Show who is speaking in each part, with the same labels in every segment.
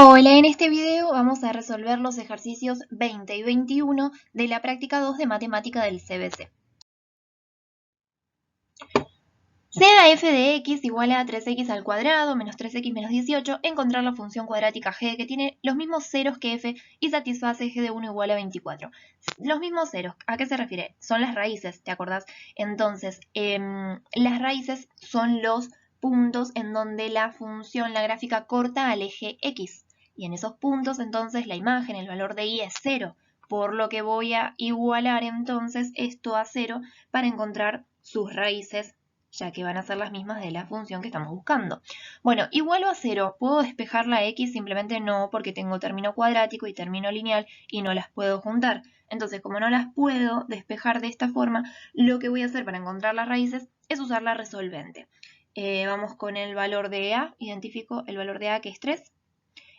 Speaker 1: Hola, en este video vamos a resolver los ejercicios 20 y 21 de la práctica 2 de matemática del CBC. Sea f de x igual a 3x al cuadrado menos 3x menos 18, encontrar la función cuadrática g que tiene los mismos ceros que f y satisface g de 1 igual a 24. Los mismos ceros, ¿a qué se refiere? Son las raíces, ¿te acordás? Entonces, las raíces son los puntos en donde la función, la gráfica, corta al eje x. Y en esos puntos, entonces, la imagen, el valor de y es 0. Por lo que voy a igualar entonces esto a 0 para encontrar sus raíces, ya que van a ser las mismas de la función que estamos buscando. Bueno, igualo a 0. ¿Puedo despejar la x? Simplemente no, porque tengo término cuadrático y término lineal y no las puedo juntar. Entonces, como no las puedo despejar de esta forma, lo que voy a hacer para encontrar las raíces es usar la resolvente. Vamos con el valor de a, identifico el valor de a que es 3,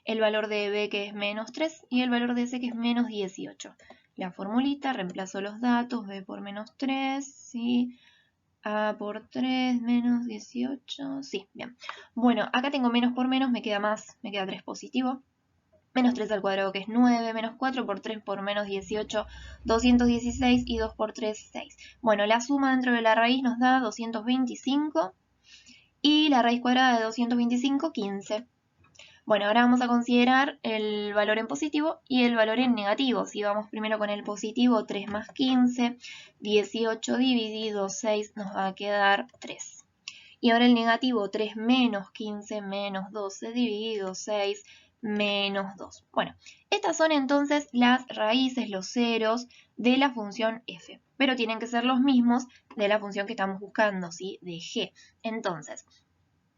Speaker 1: el valor de b que es menos 3 y el valor de c que es menos 18. La formulita, reemplazo los datos, b por menos 3, ¿sí? A por 3 menos 18, sí, bien. Bueno, acá tengo menos por menos, me queda más, me queda 3 positivo. Menos 3 al cuadrado que es 9, menos 4 por 3 por menos 18, 216 y 2 por 3, 6. Bueno, la suma dentro de la raíz nos da 225 y la raíz cuadrada de 225, 15. Bueno, ahora vamos a considerar el valor en positivo y el valor en negativo. Si vamos primero con el positivo, 3 más 15, 18 dividido 6 nos va a quedar 3. Y ahora el negativo, 3 menos 15 menos 12 dividido 6 menos 2. Bueno, estas son entonces las raíces, los ceros de la función f, pero tienen que ser los mismos de la función que estamos buscando, ¿sí? De g. Entonces,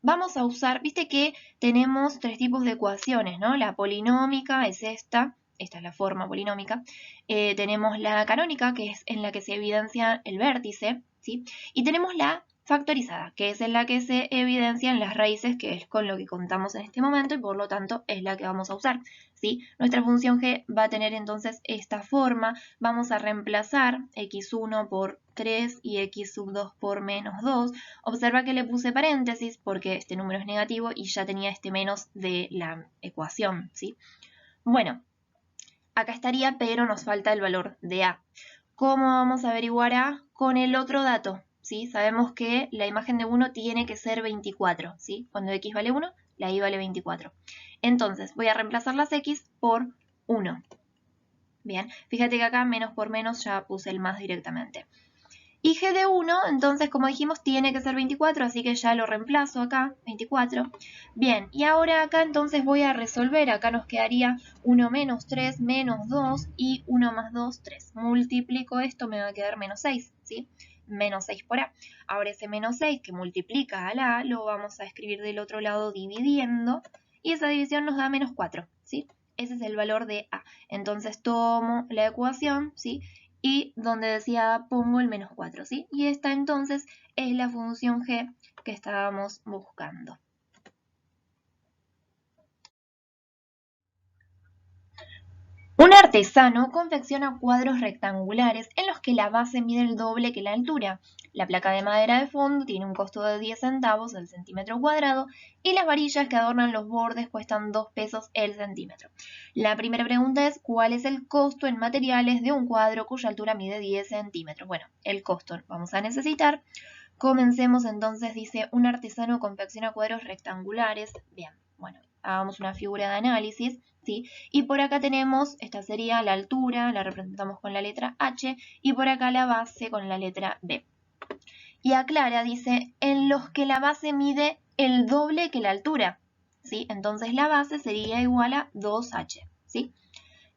Speaker 1: vamos a usar, viste que tenemos tres tipos de ecuaciones, ¿no? La polinómica es esta es la forma polinómica. Tenemos la canónica, que es en la que se evidencia el vértice, ¿sí? Y tenemos la factorizada, que es en la que se evidencian las raíces, que es con lo que contamos en este momento y por lo tanto es la que vamos a usar, ¿sí? Nuestra función g va a tener entonces esta forma. Vamos a reemplazar x1 por 3 y x sub 2 por menos 2. Observa que le puse paréntesis porque este número es negativo y ya tenía este menos de la ecuación, ¿sí? Bueno, acá estaría, pero nos falta el valor de a. ¿Cómo vamos a averiguar a? Con el otro dato, ¿sí? Sabemos que la imagen de 1 tiene que ser 24, ¿sí? Cuando x vale 1, la y vale 24. Entonces, voy a reemplazar las x por 1. Bien, fíjate que acá menos por menos ya puse el más directamente. Y g de 1, entonces, como dijimos, tiene que ser 24, así que ya lo reemplazo acá, 24. Bien, y ahora acá entonces voy a resolver. Acá nos quedaría 1 menos 3 menos 2 y 1 más 2, 3. Multiplico esto, me va a quedar menos 6, ¿sí? Menos 6 por a. Ahora ese menos 6 que multiplica al a, lo vamos a escribir del otro lado dividiendo, y esa división nos da menos 4, ¿sí? Ese es el valor de a. Entonces tomo la ecuación, ¿sí? Y donde decía pongo el menos 4, ¿sí? Y esta entonces es la función g que estábamos buscando. Un artesano confecciona cuadros rectangulares en los que la base mide el doble que la altura. La placa de madera de fondo tiene un costo de 10 centavos el centímetro cuadrado y las varillas que adornan los bordes cuestan 2 pesos el centímetro. La primera pregunta es ¿cuál es el costo en materiales de un cuadro cuya altura mide 10 centímetros? Bueno, el costo vamos a necesitar. Comencemos entonces, dice, un artesano confecciona cuadros rectangulares. Bien, bueno, hagamos una figura de análisis, ¿sí? Y por acá tenemos, esta sería la altura, la representamos con la letra H, y por acá la base con la letra B. Y aclara, dice, en los que la base mide el doble que la altura, ¿sí? Entonces la base sería igual a 2H, ¿sí?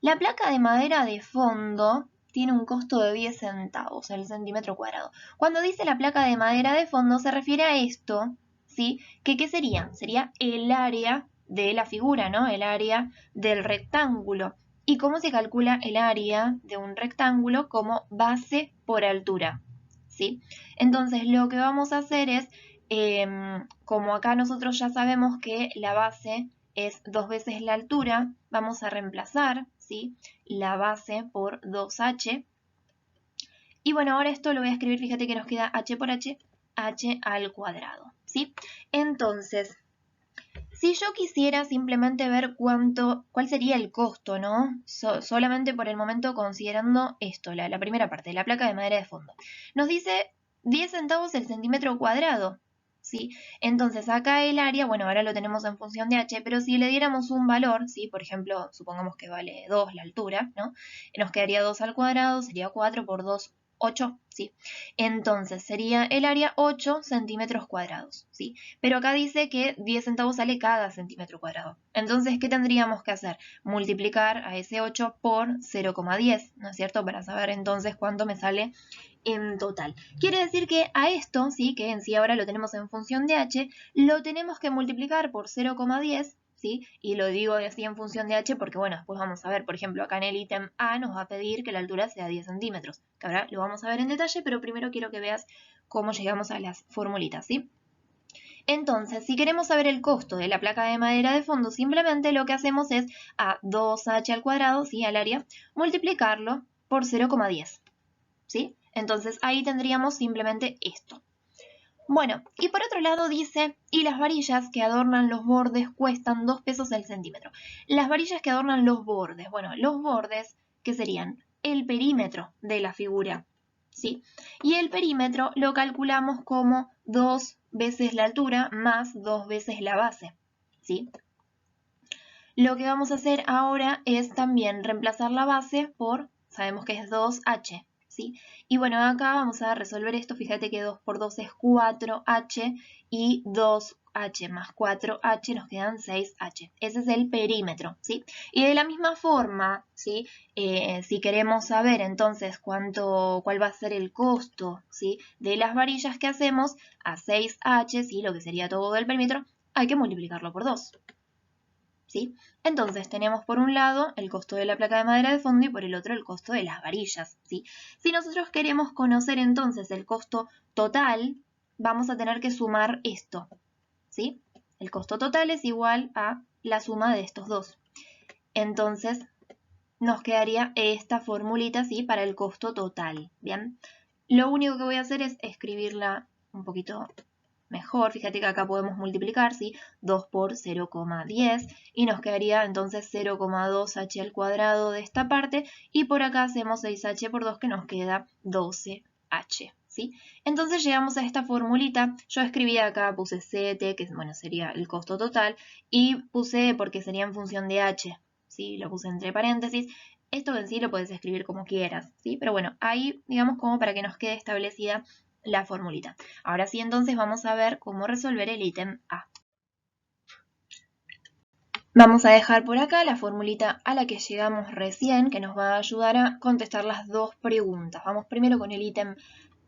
Speaker 1: La placa de madera de fondo tiene un costo de 10 centavos el centímetro cuadrado. Cuando dice la placa de madera de fondo se refiere a esto, ¿sí? ¿Qué sería? Sería el área de la figura, ¿no? El área del rectángulo. ¿Y cómo se calcula el área de un rectángulo? Como base por altura, ¿sí? Entonces lo que vamos a hacer es, como acá nosotros ya sabemos que la base es 2 veces la altura, vamos a reemplazar, ¿sí? La base por 2h. Y bueno, ahora esto lo voy a escribir, fíjate que nos queda h por h, h al cuadrado, ¿sí? Entonces, Si yo quisiera simplemente ver cuál sería el costo, ¿no? Solamente por el momento considerando esto, la primera parte, la placa de madera de fondo. Nos dice 10 centavos el centímetro cuadrado, ¿sí? Entonces acá el área, bueno, ahora lo tenemos en función de h, pero si le diéramos un valor, ¿sí? Por ejemplo, supongamos que vale 2 la altura, ¿no? Nos quedaría 2 al cuadrado, sería 4 por 2, 8, ¿sí? Entonces sería el área 8 centímetros cuadrados, ¿sí? Pero acá dice que 10 centavos sale cada centímetro cuadrado. Entonces, ¿qué tendríamos que hacer? Multiplicar a ese 8 por 0,10, ¿no es cierto? Para saber entonces cuánto me sale en total. Quiere decir que a esto, ¿sí? Que en sí ahora lo tenemos en función de h, lo tenemos que multiplicar por 0,10, ¿sí? Y lo digo así en función de h porque, bueno, después vamos a ver, por ejemplo, acá en el ítem A nos va a pedir que la altura sea 10 centímetros, que ahora lo vamos a ver en detalle, pero primero quiero que veas cómo llegamos a las formulitas, ¿sí? Entonces, si queremos saber el costo de la placa de madera de fondo, simplemente lo que hacemos es a 2h al cuadrado, ¿sí? Al área, multiplicarlo por 0,10, ¿sí? Entonces, ahí tendríamos simplemente esto. Bueno, y por otro lado dice, y las varillas que adornan los bordes cuestan 2 pesos el centímetro. Las varillas que adornan los bordes, bueno, los bordes, ¿qué serían? El perímetro de la figura, ¿sí? Y el perímetro lo calculamos como 2 veces la altura más 2 veces la base, ¿sí? Lo que vamos a hacer ahora es también reemplazar la base por, sabemos que es 2h, ¿sí? Y bueno, acá vamos a resolver esto, fíjate que 2 por 2 es 4h y 2h más 4h nos quedan 6h. Ese es el perímetro, ¿sí? Y de la misma forma, ¿sí? Si queremos saber entonces cuál va a ser el costo, ¿sí? De las varillas que hacemos a 6h, ¿sí? Lo que sería todo el perímetro, hay que multiplicarlo por 2. ¿Sí? Entonces tenemos por un lado el costo de la placa de madera de fondo y por el otro el costo de las varillas, ¿sí? Si nosotros queremos conocer entonces el costo total, vamos a tener que sumar esto, ¿sí? El costo total es igual a la suma de estos dos. Entonces nos quedaría esta formulita, ¿sí? Para el costo total, ¿bien? Lo único que voy a hacer es escribirla un poquito mejor. Fíjate que acá podemos multiplicar, ¿sí? 2 por 0,10 y nos quedaría entonces 0,2h al cuadrado de esta parte y por acá hacemos 6h por 2 que nos queda 12h, ¿sí? Entonces llegamos a esta formulita. Yo escribí acá, puse CT, que bueno, sería el costo total, y puse porque sería en función de h, ¿sí? Lo puse entre paréntesis. Esto en sí lo puedes escribir como quieras, ¿sí? Pero bueno, ahí digamos como para que nos quede establecida la formulita. Ahora sí, entonces vamos a ver cómo resolver el ítem A. Vamos a dejar por acá la formulita a la que llegamos recién, que nos va a ayudar a contestar las dos preguntas. Vamos primero con el ítem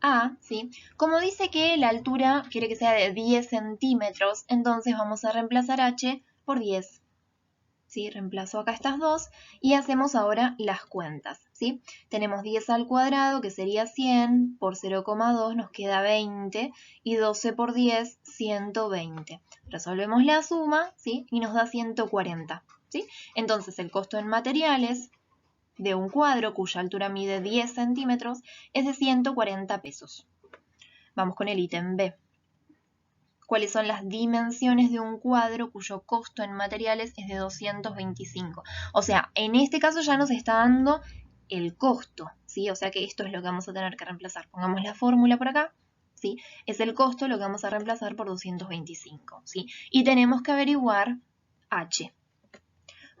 Speaker 1: A, ¿sí? Como dice que la altura quiere que sea de 10 centímetros, entonces vamos a reemplazar h por 10. ¿Sí? Reemplazo acá estas dos y hacemos ahora las cuentas, ¿sí? Tenemos 10 al cuadrado, que sería 100, por 0,2 nos queda 20, y 12 por 10, 120. Resolvemos la suma, ¿sí? Y nos da 140, ¿sí? Entonces el costo en materiales de un cuadro cuya altura mide 10 centímetros es de 140 pesos. Vamos con el ítem B. ¿Cuáles son las dimensiones de un cuadro cuyo costo en materiales es de 225? O sea, en este caso ya nos está dando el costo, ¿sí? O sea que esto es lo que vamos a tener que reemplazar. Pongamos la fórmula por acá, ¿sí? Es el costo lo que vamos a reemplazar por 225, ¿sí? Y tenemos que averiguar h.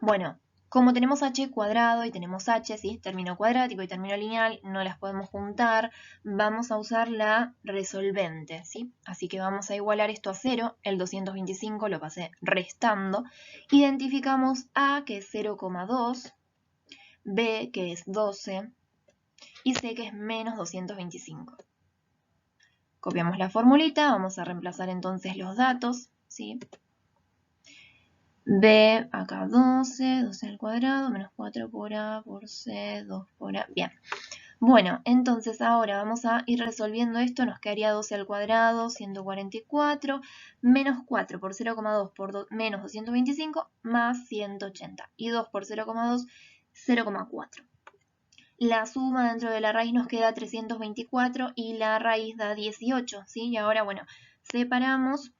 Speaker 1: Bueno, como tenemos h cuadrado y tenemos h, ¿sí? Término cuadrático y término lineal, no las podemos juntar, vamos a usar la resolvente, ¿sí? Así que vamos a igualar esto a 0, el 225 lo pasé restando, identificamos a que es 0,2, b que es 12 y c que es menos 225. Copiamos la formulita, vamos a reemplazar entonces los datos, ¿sí? B, acá 12 al cuadrado, menos 4 por A, por C, 2 por A. Bien. Bueno, entonces ahora vamos a ir resolviendo esto. Nos quedaría 12 al cuadrado, 144, menos 4 por 0,2 por menos 225, más 180. Y 2 por 0,2, 0,4. La suma dentro de la raíz nos queda 324 y la raíz da 18, ¿sí? Y ahora, bueno, separamos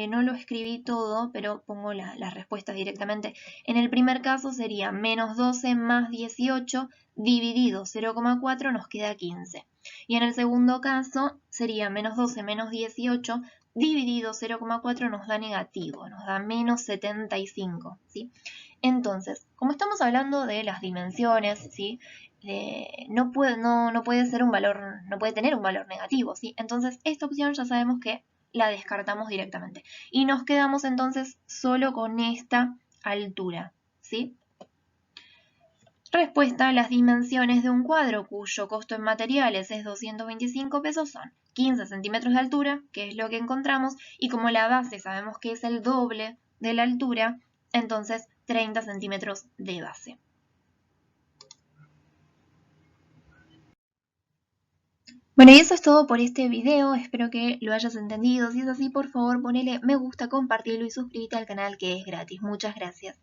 Speaker 1: no lo escribí todo, pero pongo las respuestas directamente. En el primer caso sería menos 12 más 18 dividido 0,4 nos queda 15. Y en el segundo caso sería menos 12 menos 18 dividido 0,4 nos da negativo, nos da menos 75, ¿sí? Entonces, como estamos hablando de las dimensiones, ¿sí? No puede ser un valor, no puede tener un valor negativo, ¿sí? Entonces, esta opción ya sabemos que la descartamos directamente. Y nos quedamos entonces solo con esta altura, ¿sí? Respuesta: las dimensiones de un cuadro cuyo costo en materiales es 225 pesos son 15 centímetros de altura, que es lo que encontramos, y como la base sabemos que es el doble de la altura, entonces 30 centímetros de base. Bueno, y eso es todo por este video, espero que lo hayas entendido. Si es así, por favor ponele me gusta, compartirlo y suscríbete al canal, que es gratis. Muchas gracias.